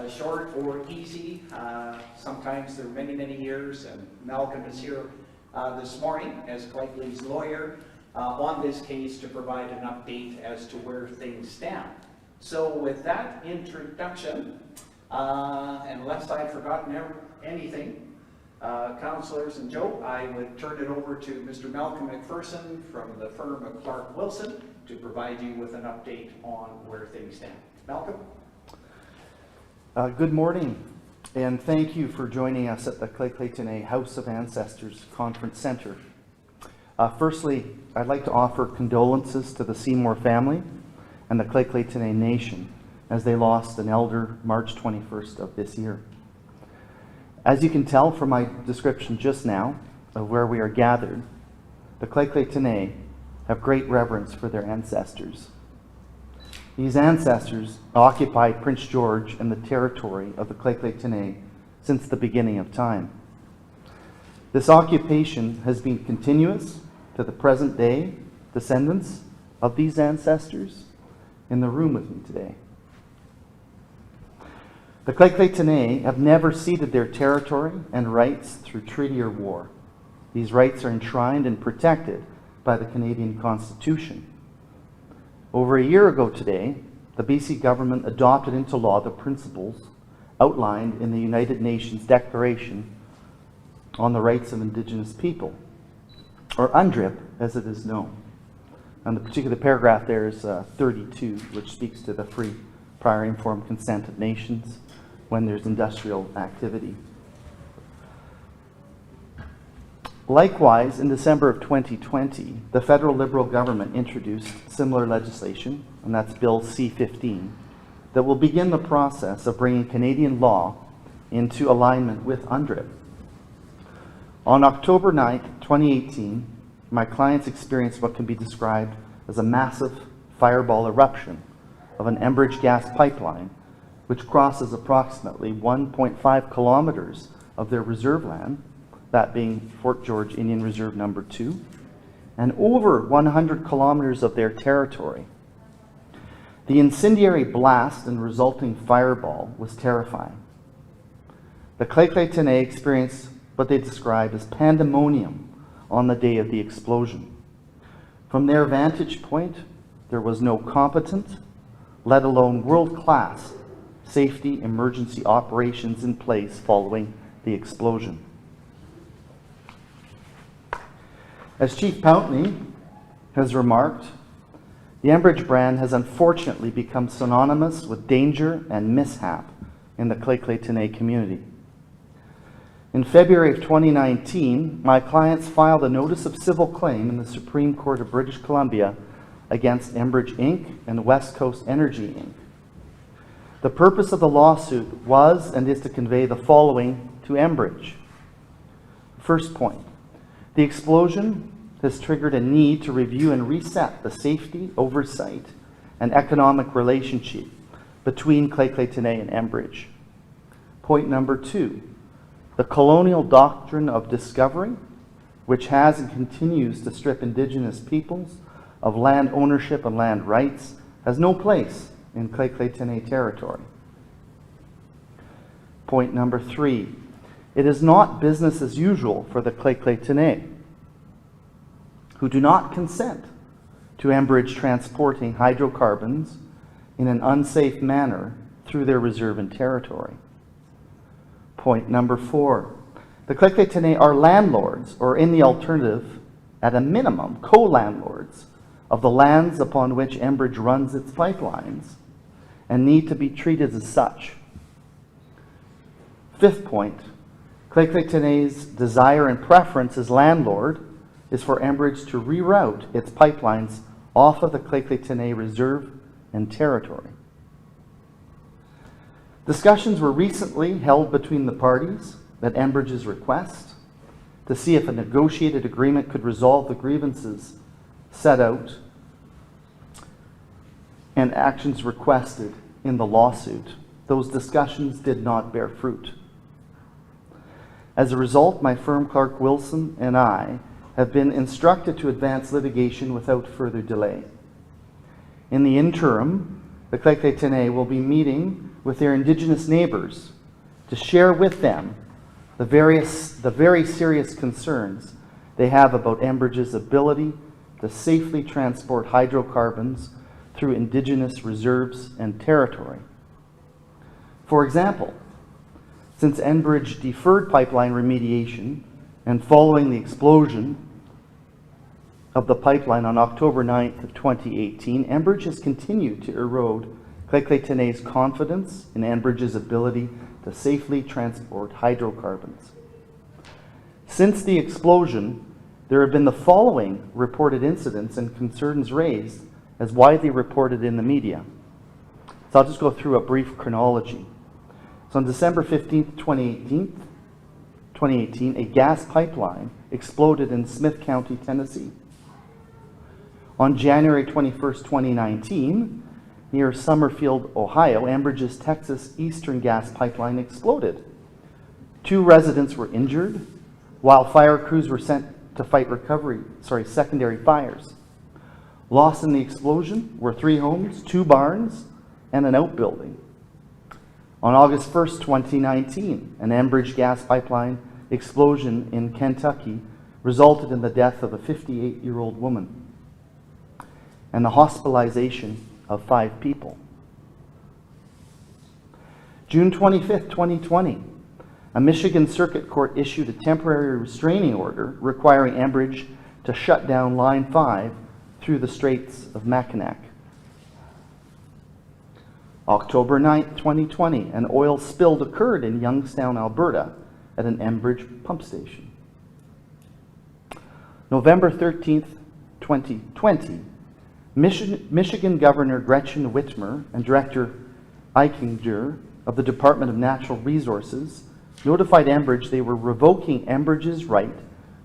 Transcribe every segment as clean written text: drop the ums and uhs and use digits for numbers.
short or easy. Sometimes they're many, many years, and Malcolm is here this morning as Lheidli's lawyer on this case to provide an update as to where things stand. So with that introduction, unless I've forgotten anything, councillors and Joe, I would turn it over to Mr. Malcolm McPherson from the firm of Clark Wilson to provide you with an update on where things stand. Malcolm? Good morning, and thank you for joining us at the Lheidli T'enneh House of Ancestors Conference Centre. Firstly, I'd like to offer condolences to the Seymour family and the Lheidli T'enneh Nation as they lost an elder March 21st of this year. As you can tell from my description just now of where we are gathered, the Lheidli T'enneh have great reverence for their ancestors. These ancestors occupied Prince George and the territory of the Lheidli T'enneh since the beginning of time. This occupation has been continuous to the present day descendants of these ancestors in the room with me today. The Lheidli T'enneh have never ceded their territory and rights through treaty or war. These rights are enshrined and protected by the Canadian Constitution. Over a year ago today, the BC government adopted into law the principles outlined in the United Nations Declaration on the Rights of Indigenous People, or UNDRIP as it is known. And the particular paragraph there is 32, which speaks to the free, prior, informed consent of nations when there's industrial activity. Likewise, in December of 2020, the federal Liberal government introduced similar legislation, and that's Bill C-15, that will begin the process of bringing Canadian law into alignment with UNDRIP. On October 9th, 2018, my clients experienced what can be described as a massive fireball eruption of an Enbridge gas pipeline, which crosses approximately 1.5 kilometers of their reserve land, that being Fort George Indian Reserve Number 2, and over 100 kilometers of their territory. The incendiary blast and resulting fireball was terrifying. The Lheidli T'enneh experienced what they describe as pandemonium on the day of the explosion. From their vantage point, there was no competent, let alone world-class, safety emergency operations in place following the explosion. As Chief Pountney has remarked, the Enbridge brand has unfortunately become synonymous with danger and mishap in the Lheidli T'enneh community. In February of 2019, my clients filed a notice of civil claim in the Supreme Court of British Columbia against Enbridge Inc. and West Coast Energy Inc. The purpose of the lawsuit was and is to convey the following to Enbridge. First point, the explosion has triggered a need to review and reset the safety, oversight, and economic relationship between Lheidli T'enneh and Enbridge. Point number two, the colonial doctrine of discovery, which has and continues to strip Indigenous peoples of land ownership and land rights, has no place in Lheidli T'enneh territory. Point number three, it is not business as usual for the Lheidli T'enneh, who do not consent to Enbridge transporting hydrocarbons in an unsafe manner through their reserve and territory. Point number four, the Lheidli T'enneh are landlords, or in the alternative, at a minimum, co-landlords of the lands upon which Enbridge runs its pipelines and need to be treated as such. Fifth point, Lheidli T'enneh's desire and preference as landlord is for Enbridge to reroute its pipelines off of the Lheidli T'enneh reserve and territory. Discussions were recently held between the parties at Enbridge's request to see if a negotiated agreement could resolve the grievances set out and actions requested in the lawsuit. Those discussions did not bear fruit. As a result, my firm Clark Wilson and I have been instructed to advance litigation without further delay. In the interim, the Lheidli T'enneh will be meeting with their Indigenous neighbors to share with them the very serious concerns they have about Enbridge's ability to safely transport hydrocarbons through Indigenous reserves and territory. For example, since Enbridge deferred pipeline remediation and following the explosion of the pipeline on October 9th of 2018, Enbridge has continued to erode Lheidli T'enneh's confidence in Enbridge's ability to safely transport hydrocarbons. Since the explosion, there have been the following reported incidents and concerns raised as widely reported in the media. So I'll just go through a brief chronology. So on December 15th, 2018, a gas pipeline exploded in Smith County, Tennessee. On January 21st, 2019, near Summerfield, Ohio, Enbridge's Texas Eastern gas pipeline exploded. 2 residents were injured, while fire crews were sent to fight secondary fires. Lost in the explosion were 3 homes, 2 barns, and an outbuilding. On August 1st, 2019, an Enbridge gas pipeline explosion in Kentucky resulted in the death of a 58-year-old woman and the hospitalization of 5 people. June 25th, 2020, a Michigan Circuit Court issued a temporary restraining order requiring Enbridge to shut down Line 5 through the Straits of Mackinac. October 9th, 2020, an oil spill occurred in Youngstown, Alberta at an Enbridge pump station. November 13th, 2020, Michigan Governor Gretchen Whitmer and Director Eichinger of the Department of Natural Resources notified Enbridge they were revoking Enbridge's right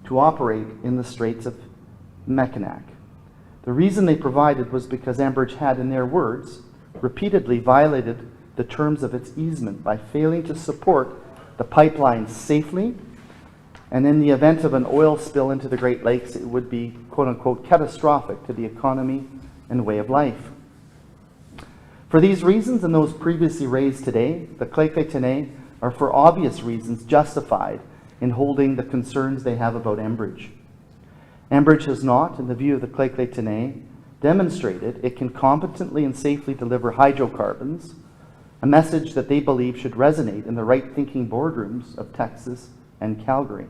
to operate in the Straits of Mackinac. The reason they provided was because Enbridge had, in their words, repeatedly violated the terms of its easement by failing to support the pipeline safely, and in the event of an oil spill into the Great Lakes, it would be, quote-unquote, catastrophic to the economy and way of life. For these reasons and those previously raised today, the Lheidli T'enneh are for obvious reasons justified in holding the concerns they have about Enbridge. Enbridge has not, in the view of the Lheidli T'enneh, demonstrated it can competently and safely deliver hydrocarbons, a message that they believe should resonate in the right-thinking boardrooms of Texas and Calgary.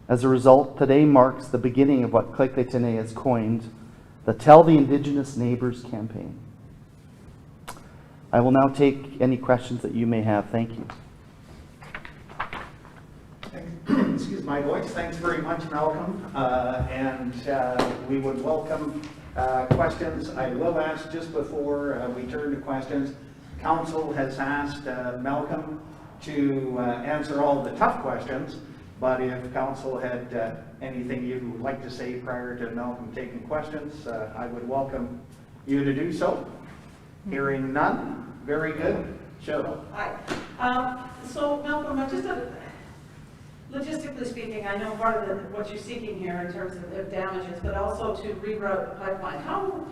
As a result, today marks the beginning of what Lheidli T'enneh has coined the Tell the Indigenous Neighbors campaign. I will now take any questions that you may have. Thank you. Excuse my voice. Thanks very much, Malcolm. And we would welcome questions. I will ask just before we turn to questions. Council has asked Malcolm to answer all the tough questions, but if Council had anything you would like to say prior to Malcolm taking questions, I would welcome you to do so. Hearing none, very good. Cheryl. Hi. So Malcolm, logistically speaking, I know part of what you're seeking here in terms of damages, but also to reroute the pipeline. How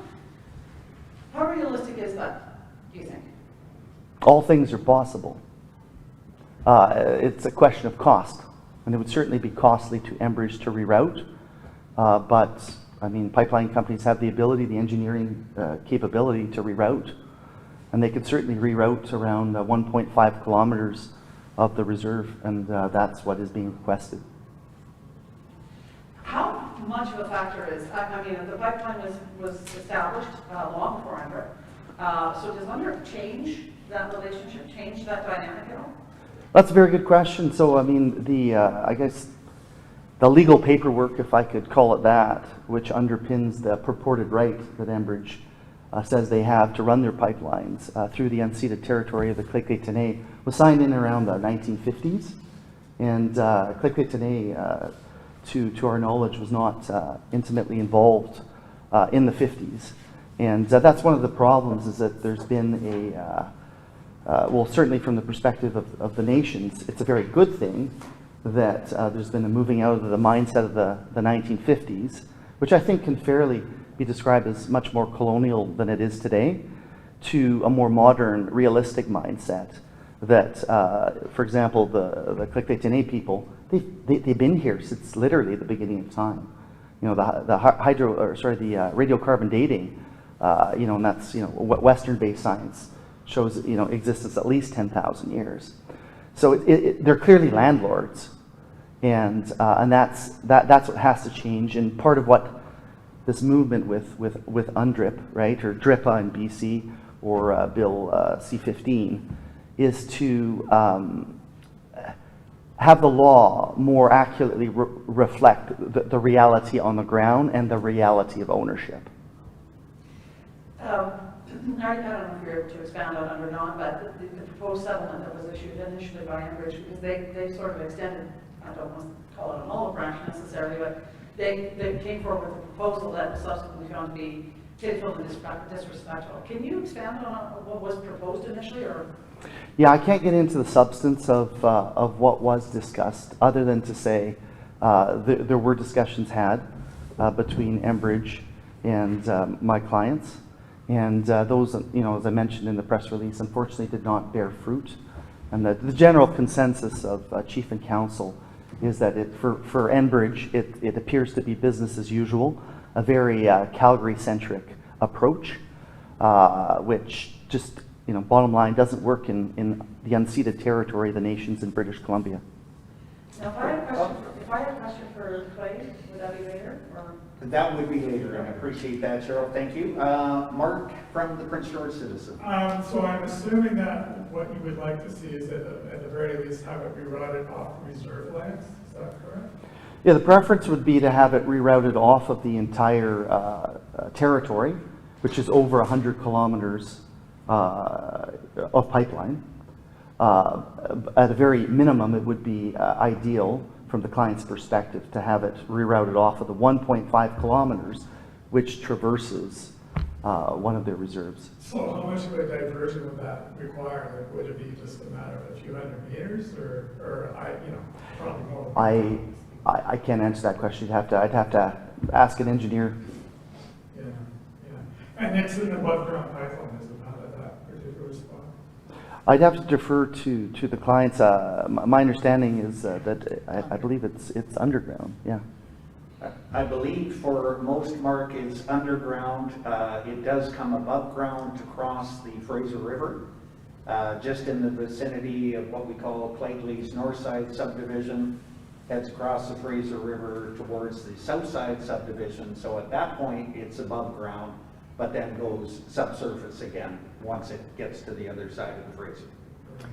realistic is that, do you think? All things are possible. It's a question of cost, and it would certainly be costly to Enbridge to reroute. But I mean, pipeline companies have the ability, the engineering capability to reroute, and they could certainly reroute around 1.5 kilometers of the reserve, and that's what is being requested. How much of a factor is, I mean, the pipeline was established long before Enbridge. So does Enbridge change that relationship, change that dynamic at all? That's a very good question. So, I mean, I guess the legal paperwork, if I could call it that, which underpins the purported right that Enbridge says they have to run their pipelines through the unceded territory of the Lheidli T'enneh, was signed in around the 1950s. And Lheidli T'enneh, to our knowledge, was not intimately involved in the 50s. And that's one of the problems, is that there's been well, certainly from the perspective of the nations, it's a very good thing that there's been a moving out of the mindset of the 1950s, which I think can fairly be described as much more colonial than it is today. to a more modern, realistic mindset that, for example, the Lheidli T'enneh people, they've been here since literally the beginning of time. You know, the radiocarbon dating, you know, and that's, you know, what Western-based science shows, you know, existence at least 10,000 years. So they're clearly landlords, and that's what has to change. And part of what this movement with UNDRIP, right, or DRIPA in BC, or Bill C-15, is to have the law more accurately reflect the reality on the ground and the reality of ownership. I don't know if you're able to expand on it or not, but the proposed settlement that was issued initially by Enbridge, because they sort of extended, I don't want to call it an olive branch necessarily, but they came forward with a proposal that was subsequently found to be hateful and disrespectful. Can you expand on what was proposed initially, or? Yeah, I can't get into the substance of what was discussed, other than to say there were discussions had between Enbridge and my clients, and those, you know, as I mentioned in the press release, unfortunately did not bear fruit. And the general consensus of Chief and Counsel is that for Enbridge, it appears to be business as usual, a very Calgary-centric approach, which just, you know, bottom line, doesn't work in the unceded territory of the nations in British Columbia. Now, if I had a question for Clay, would that be later? Or? That would be later, and I appreciate that, Cheryl. Thank you. Mark from the Prince George Citizen. So I'm assuming that what you would like to see is that at the very least have it rerouted off reserve lands. Is that correct? Yeah, the preference would be to have it rerouted off of the entire territory, which is over 100 kilometers of pipeline. At a very minimum, it would be ideal from the client's perspective to have it rerouted off of the 1.5 kilometers, which traverses one of their reserves. So how much of a diversion would that require? Like, would it be just a matter of a few hundred meters, or probably more? I can't answer that question. I'd have to ask an engineer. Yeah. And it's an above ground pipeline, is it not, at that particular spot? I'd have to defer to the clients. My understanding is that I believe it's underground. Yeah. I believe for most, Mark, it's underground. It does come above ground to cross the Fraser River, just in the vicinity of what we call Lheidli's North Side subdivision. Heads across the Fraser River towards the South Side subdivision. So at that point, it's above ground, but then goes subsurface again once it gets to the other side of the Fraser.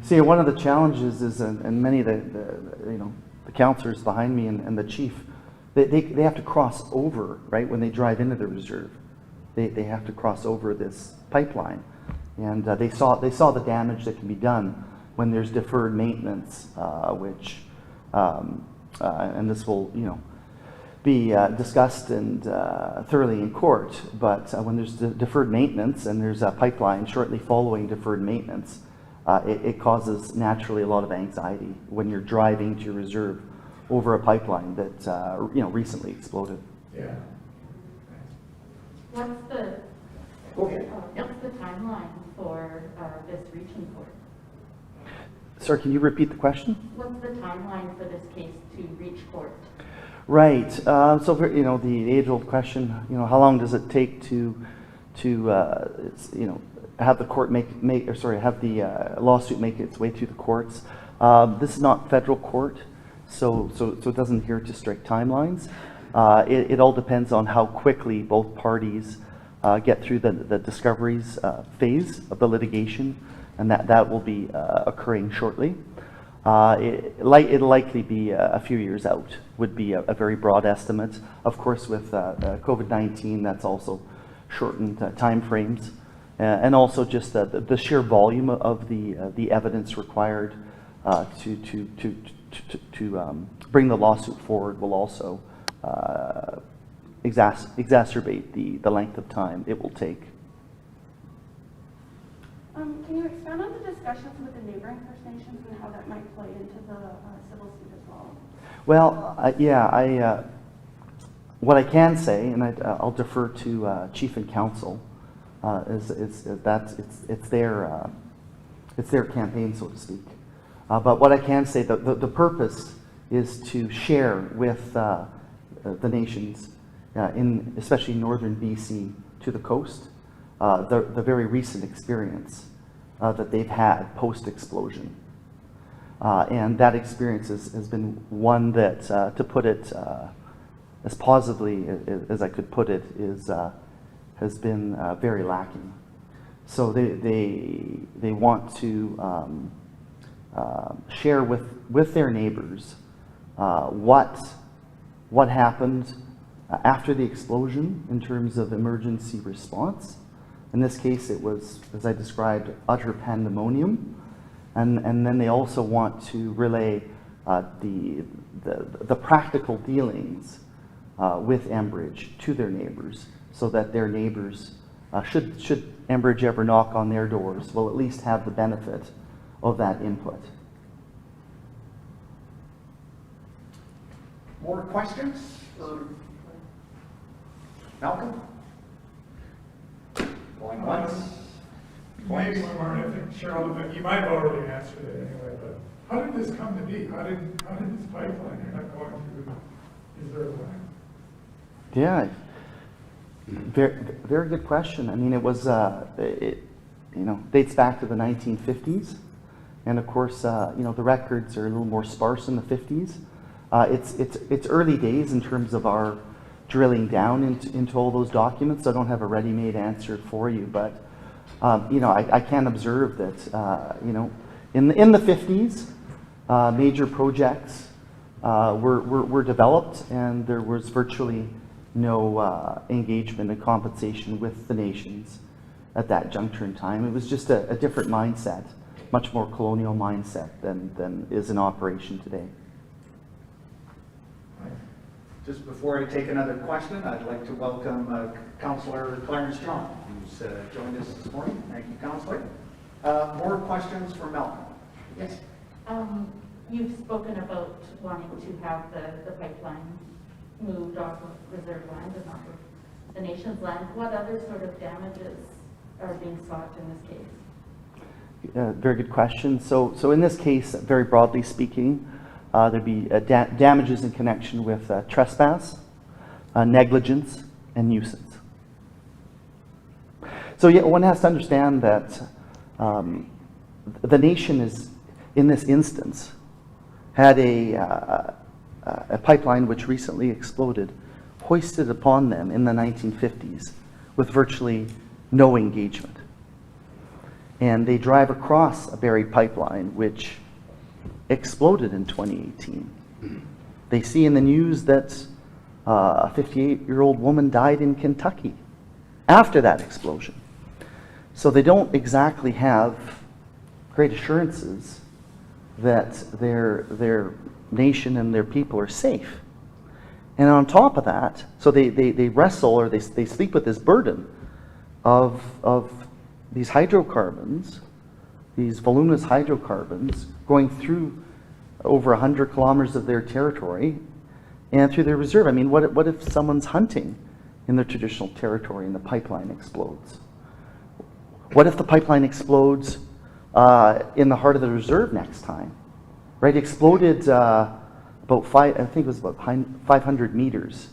See, one of the challenges is, and many of the councillors behind me and the chief, they have to cross over, right, when they drive into the reserve. They have to cross over this pipeline, and they saw the damage that can be done when there's deferred maintenance, which and this will, you know, be discussed and thoroughly in court. But when there's deferred maintenance and there's a pipeline shortly following deferred maintenance, it causes naturally a lot of anxiety when you're driving to your reserve over a pipeline that recently exploded. Yeah. What's the Go ahead. what's the timeline for this reaching court? Sorry, can you repeat the question? What's the timeline for this case to reach court? Right. So the age-old question. How long does it take to have the court have the lawsuit make its way through the courts? This is not federal court, so it doesn't adhere to strict timelines. It all depends on how quickly both parties get through the discoveries phase of the litigation, and that will be occurring shortly. It'll likely be a few years out, would be a very broad estimate. Of course, with COVID-19, that's also shortened time frames, and also just the sheer volume of the evidence required to bring the lawsuit forward will also exacerbate the length of time it will take. Can you expand on the discussions with the neighboring First Nations and how that might play into the civil suit as well? Well, what I can say, and I'll defer to Chief and Counsel, It's their campaign, so to speak. But what I can say, the purpose is to share with the nations, especially northern BC to the coast, the very recent experience that they've had post-explosion. And that experience has been one that, to put it as positively as I could put it, has been very lacking. So they want to share with their neighbors what happened after the explosion in terms of emergency response. In this case, it was, as I described, utter pandemonium. And then they also want to relay the practical dealings with Enbridge to their neighbors, so that their neighbors, should Enbridge ever knock on their doors, will at least have the benefit of that input. More questions? Malcolm? Going once? Maybe one more, I think Cheryl, you might have already answered it anyway, but how did this come to be? How did this pipeline end up going through reserve land? Yeah, very, very good question. I mean, it was, dates back to the 1950s. And of course, the records are a little more sparse in the 50s. It's early days in terms of our drilling down into all those documents. So I don't have a ready-made answer for you, but I can observe that, in the 50s, major projects were developed, and there was virtually no engagement and compensation with the nations at that juncture in time. It was just a different mindset, much more colonial mindset than is in operation today. Just before I take another question, I'd like to welcome Councillor Clarence John, who's joined us this morning. Thank you, Councillor. More questions for Malcolm? Yes. You've spoken about wanting to have the pipeline moved off of reserve land and off of the nation's land. What other sort of damages are being sought in this case? Very good question. So in this case, very broadly speaking, there'd be damages in connection with trespass, negligence, and nuisance. So yeah, one has to understand that the nation is, in this instance, had a pipeline which recently exploded, hoisted upon them in the 1950s with virtually no engagement. And they drive across a buried pipeline which exploded in 2018. They see in the news that a 58-year-old woman died in Kentucky after that explosion. So they don't exactly have great assurances that their nation and their people are safe. And on top of that, so they wrestle, or they sleep with this burden of these hydrocarbons, these voluminous hydrocarbons going through over 100 kilometers of their territory and through their reserve. I mean, what if someone's hunting in their traditional territory and the pipeline explodes? What if the pipeline explodes in the heart of the reserve next time? Right, exploded about 500 meters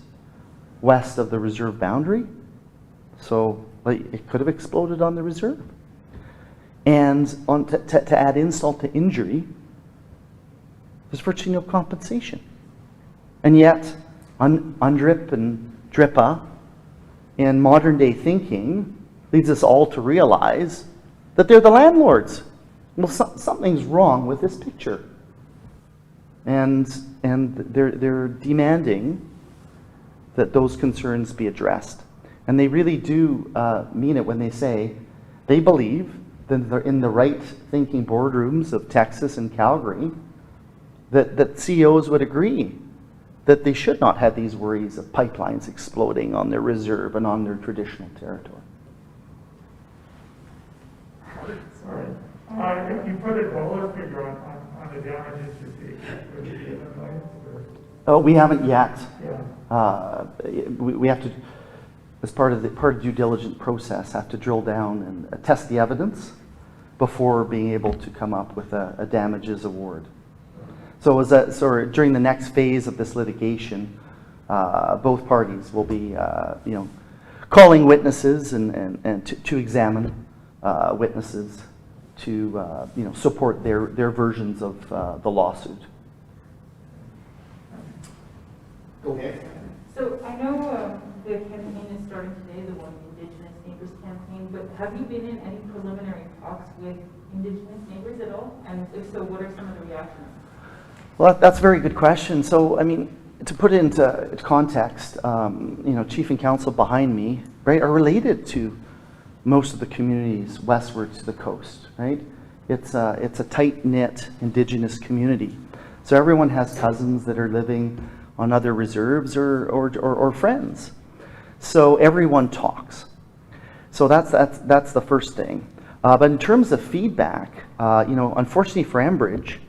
west of the reserve boundary. So it could have exploded on the reserve. And to add insult to injury, there's virtually no compensation. And yet, UNDRIP and DRIPA in modern day thinking leads us all to realize that they're the landlords. Well, something's wrong with this picture. And they're demanding that those concerns be addressed. And they really do mean it when they say they believe that they're in the right thinking boardrooms of Texas and Calgary, that CEOs would agree that they should not have these worries of pipelines exploding on their reserve and on their traditional territory. Sorry. You put a dollar figure on the damages received. Would it be in the millions? Oh, we haven't yet. Yeah. We have to. as part of the due diligence process, have to drill down and test the evidence before being able to come up with a damages award. So during the next phase of this litigation, both parties will be, calling witnesses and to examine witnesses to, support their versions of the lawsuit. Go ahead. So I know the campaign is starting today, the One Indigenous Neighbors campaign, but have you been in any preliminary talks with Indigenous neighbors at all? And if so, what are some of the reactions? Well, that's a very good question. So, I mean, to put it into context, Chief and Council behind me, right, are related to most of the communities westward to the coast, right? It's a tight-knit Indigenous community. So everyone has cousins that are living on other reserves or friends. So everyone talks. So that's the first thing. But in terms of feedback, unfortunately for Enbridge,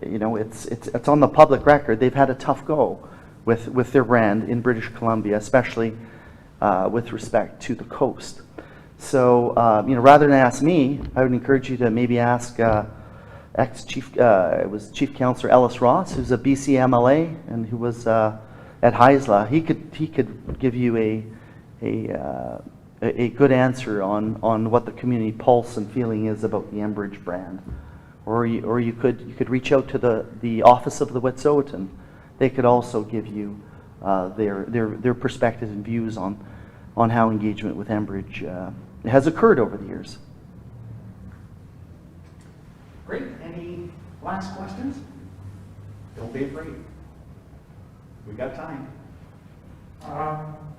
it's on the public record. They've had a tough go with their brand in British Columbia, especially with respect to the coast. So rather than ask me, I would encourage you to maybe ask ex-chief, it was Chief Councillor Ellis Ross, who's a BC MLA and who was at Lheidli. He could give you a good answer on what the community pulse and feeling is about the Enbridge brand. Or you could reach out to the office of the Wet'suwet'en. They could also give you their perspective and views on how engagement with Enbridge has occurred over the years. Great. Any last questions? Don't be afraid. We got time.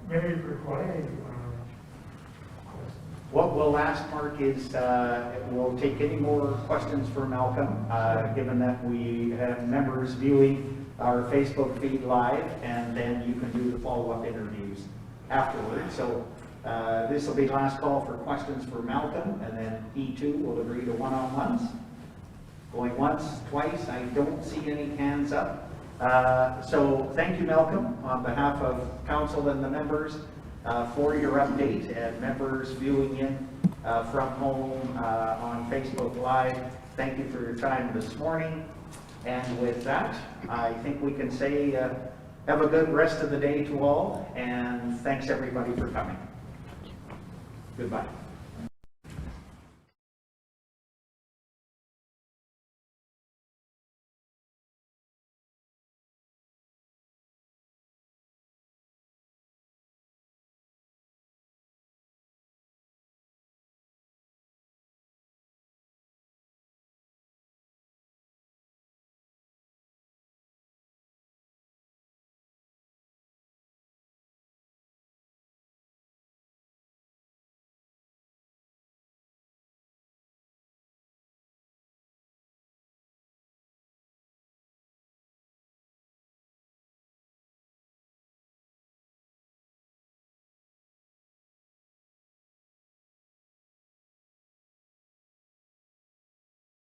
Maybe for Clay. What we'll ask, Mark, is we'll take any more questions for Malcolm, given that we have members viewing our Facebook feed live, and then you can do the follow-up interviews afterwards. So this will be the last call for questions for Malcolm, and then he too will agree to one-on-ones. Going once, twice, I don't see any hands up. So thank you, Malcolm, on behalf of council and the members for your update, and members viewing in from home on Facebook Live. Thank you for your time this morning. And with that, I think we can say have a good rest of the day to all, and thanks everybody for coming. Goodbye.